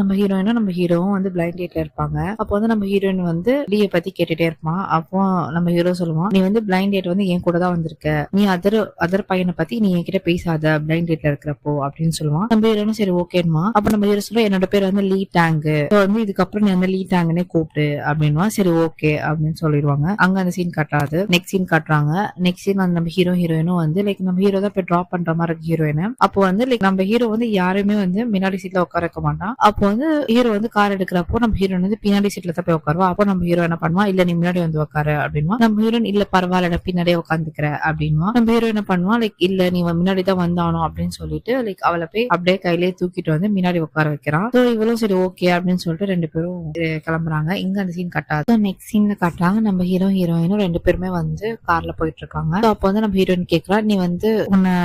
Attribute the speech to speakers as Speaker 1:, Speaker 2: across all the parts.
Speaker 1: நம்ம ஹீரோயினும் நம்ம ஹீரோவும் வந்து பிளைண்ட் டேட்ல இருப்பாங்க. அப்போ வந்து நம்ம ஹீரோயின் வந்து லீயை பத்தி கேட்டுட்டே இருப்பான். அப்போ நம்ம ஹீரோ சொல்லுவான், நீ வந்து பிளைண்ட் டேட் வந்து என் கூட தான் வந்திருக்க, நீ அதர் பையனை பத்தி நீ என்கிட்ட பேசாத பிளைண்ட் டேட்ல இருக்கிறப்போ அப்படின்னு சொல்லுவான். நம்ம ஹீரோனும் சரி ஓகேன்மா. அப்ப நம்ம ஹீரோ சொல்ல, என்னோட பேர் வந்து லீ டேங்க், வந்து இதுக்கப்புறம் நீ வந்து லீ டேங்க்னே கூப்பிடு அப்படின்வா. சரி ஓகே அப்படின்னு சொல்லிடுவாங்க. அங்க அந்த சீன் காட்டாது. நெக்ஸ்ட் சீன் காட்டுறாங்க. நெக்ஸ்ட் சீன் வந்து நம்ம ஹீரோயினும் வந்து லைக் நம்ம ஹீரோ தான் போய் டிராப் பண்ற மாதிரி இருக்கு ஹீரோயின். அப்போ வந்து லைக் நம்ம ஹீரோ வந்து யாருமே வந்து முன்னாடி சீட்ல உட்கார வைக்க மாட்டான். அப்போ வந்து ஹீரோ வந்து கார் எடுக்கிறப்போ நம்ம ஹீரோயின் வந்து பின்னாடி சீட்ல தான் போய் உட்காருவா. அப்போ நம்ம ஹீரோ என்ன பண்ணுவா, இல்ல நீ முன்னாடி வந்து உட்காரு அப்படின்வா. நம்ம ஹீரோயின் இல்ல பரவாயில்ல நான் பின்னாடியே உட்காந்துக்கிற அப்படின்வா. நம்ம ஹீரோ என்ன பண்ணுவா, லைக் இல்ல நீ முன்னாடி தான் வந்தானோ அப்படின்னு சொல்லிட்டு லைக் அவளை போய் அப்படியே கையிலேயே தூக்கிட்டு வந்து முன்னாடி உட்கார வைக்கிறான். ஸோ இவளும் சரி ஓகே அப்படின்னு சொல்லிட்டு ரெண்டு பேரும் கிளம்புறாங்க. இங்க அந்த சீன் கட்டாது. நெக்ஸ்ட் சீன்ல காட்டுறாங்க, நம்ம ஹீரோயினும் ரெண்டு பேருமே வந்து கார்ல போயிட்டு இருக்காங்க. அப்போ வந்து நம்ம ஹீரோயின் கேட்கறா, நீ வந்து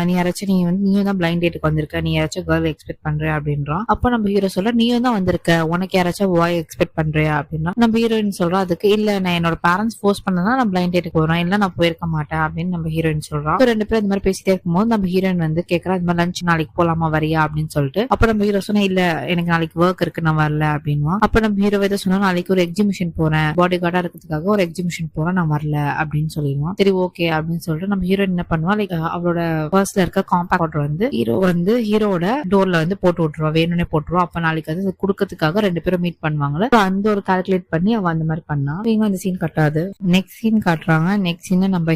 Speaker 1: நீ யாராச்சும் நீ வந்து நீயும் தான் பிளைண்ட் டேட்டுக்கு வந்திருக்க, நீ யாராச்சும் கேர்ள் எக்ஸ்பெக்ட் பண்ற அப்படின்றான். அப்போ நம்ம ஹீரோ சொல்ற, நீயும் தான் வந்திருக்க, உனக்கு யாராச்சும் பாய் எக்ஸ்பெக்ட் பண்றியா அப்படின்னா நம்ம ஹீரோயின் சொல்றா, அதுக்கு இல்ல நான் என்னோட பேரண்ட்ஸ் ஃபோர்ஸ் பண்ணதான் நான் பிளைண்ட் டேட்டுக்கு வருவேன், இல்ல நான் போயிருக்க மாட்டேன் அப்படின்னு நம்ம ஹீரோயின் சொல்றான். ரெண்டு பேரும் இந்த மாதிரி பேசிட்டே இருக்கும்போது நம்ம ஹீரோயின் வந்து கேட்கறா, இந்த மாதிரி லஞ்ச் நாளைக்கு போலாமா வரியா அப்படின்னு சொல்லிட்டு. அப்ப நம்ம ஹீரோ சொன்னா, இல்ல எனக்கு நாளைக்கு ஒர்க் இருக்கு நான் வரல அப்படின்வா. அப்ப நம்ம ஹீரோ இதை சொன்னா, நாளைக்கு ஒரு எக்ஸிபிஷன் போறேன், பாடி கார்டா இருக்கிறதுக்காக ஒரு எக்ஸிபிஷன் போறேன், நான் வரல அப்படின்னு சொல்லிடுவான். சரி ஓகே அப்படின்னு சொல்லிட்டு நம்ம ஹீரோயின் என்ன பண்ணுவா, லைக் அவளோட பர்ஸ்ல இருக்க காம்பாக்ட் பவுடர் வந்து ஹீரோட டோர்ல வந்து போட்டு விட்டுருவா, வேணும்னே போட்டுருவா. அப்ப நாளைக்கு அது குடுக்கறதுக்காக ரெண்டு பேரும் மீட் பண்ணுவாங்கல்ல, அந்த ஒரு கால்குலேட் பண்ணி அவ அந்த மாதிரி பண்ணா. இவங்க அந்த சீன் கட்டாது. நெக்ஸ்ட் சீன் காட்டுறாங்க. நெக்ஸ்ட் சீன் நம்ம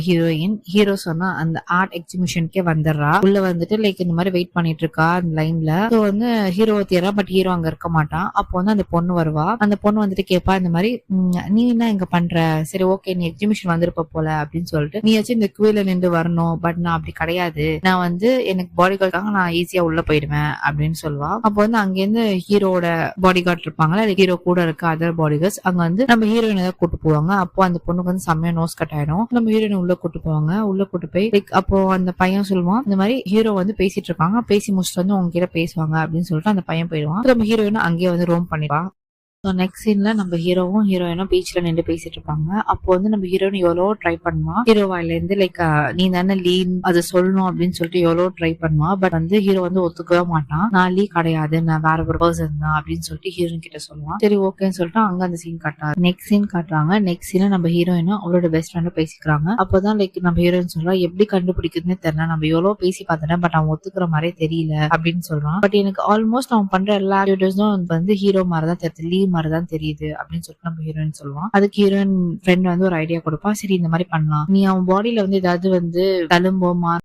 Speaker 1: ஹீரோ சொன்னா அந்த ஆர்ட் எக்ஸிபிஷனுக்கே வந்துடுறா. உள்ள வந்துட்டு லைக் இந்த மாதிரி வெயிட் பண்ணிட்டு இருக்கா அந்த லைன்ல. ஸோ வந்து ஹீரோ தேரா, பட் ஹீரோ அங்க இருக்க மாட்டான். அப்போ வந்து அந்த பொண்ணு வருவா. அந்த பொண்ணு வந்துட்டு கேட்பா, இந்த மாதிரி நீ என்ன இங்க பண்ற, சரி ஓகே நீ எக்ஸிபிஷன் வந்திருப்ப போல அப்படின்னு சொல்லிட்டு, நீ வச்சு இந்த கியூல நின்று வரணும், பட் நான் அப்படி கிடையாது, நான் வந்து எனக்கு பாடி கார்டுக்காக நான் ஈஸியா உள்ள போயிடுவேன் அப்படின்னு சொல்லுவா. அப்போ வந்து அங்கிருந்து ஹீரோட பாடி கார்டு இருப்பாங்களா, ஹீரோ கூட இருக்க அதர் பாடி கார்ட்ஸ் அங்க வந்து நம்ம ஹீரோயின் தான் கூட்டு போவாங்க. அப்போ அந்த பொண்ணுக்கு வந்து செம்மையா நோஸ் கட் ஆயிடும். நம்ம ஹீரோயின் உள்ள கூட்டு போவாங்க. உள்ள கூட்டு போய் லைக் அப்போ அந்த பையன் சொல்லுவான், இந்த மாதிரி ஹீரோ வந்து பேசிட்டு இருக்காங்க, பேசி முடிச்சுட்டு வந்து உங்ககிட்ட பேசுவாங்க அப்படின்னு சொல்லிட்டு அந்த பையன் போயிடுவான். நம்ம ஹீரோயின் அங்கேயே வந்து ரோம் பண்ணிடுவா. நெக்ஸ்ட் சீன்ல நம்ம ஹீரோவும் ஹீரோயினும் பீச்ல நின்று பேசிட்டு இருப்பாங்க. அப்போ வந்து நம்ம ஹீரோயின் எவ்வளோ ட்ரை பண்ணுவா, ஹீரோ வாயில இருந்து லைக் நீ தானே லீ அது சொல்லணும் அப்படின்னு சொல்லிட்டு எவ்வளோ ட்ரை பண்ணுவா. பட் வந்து ஹீரோ வந்து ஒத்துக்கவே மாட்டான், நான் லீ கிடையாது, நான் வேற ஒரு பர்சன் தான் அப்படின்னு சொல்லிட்டு ஹீரோயின் கிட்ட சொல்லுவான். சரி ஓகேன்னு சொல்லிட்டு அங்க அந்த சீன் காட்டாரு. நெக்ஸ்ட் சீன் காட்டுறாங்க. நெக்ஸ்ட் சீன்ல நம்ம ஹீரோயினும் அவளோட பெஸ்ட் ஃப்ரெண்டும் பேசிக்கிறாங்க. அப்போதான் லைக் நம்ம ஹீரோயின் சொல்றா, எப்படி கண்டுபிடிக்குதுன்னு தெரியல, நம்ம எவ்வளவு பேசி பார்த்துட்டேன், பட் அவன் ஒத்துக்கிற மாதிரியே தெரியல அப்படின்னு சொல்றான். பட் எனக்கு ஆல்மோஸ்ட் அவன் பண்ற எல்லா ஆக்டிவிட்டீஸும் வந்து ஹீரோ மாதிரிதான் தெரியுது, லீ மாதிரிதான் தெரியுது அப்படின்னு சொல்லிட்டு நம்ம ஹீரோயின் சொல்லுவான். அதுக்கு ஹீரோயின் ஃப்ரெண்ட் வந்து ஒரு ஐடியா கொடுப்பா, சரி இந்த மாதிரி பண்ணலாம், நீ அவன் பாடியில வந்து ஏதாவது வந்து தழும்போ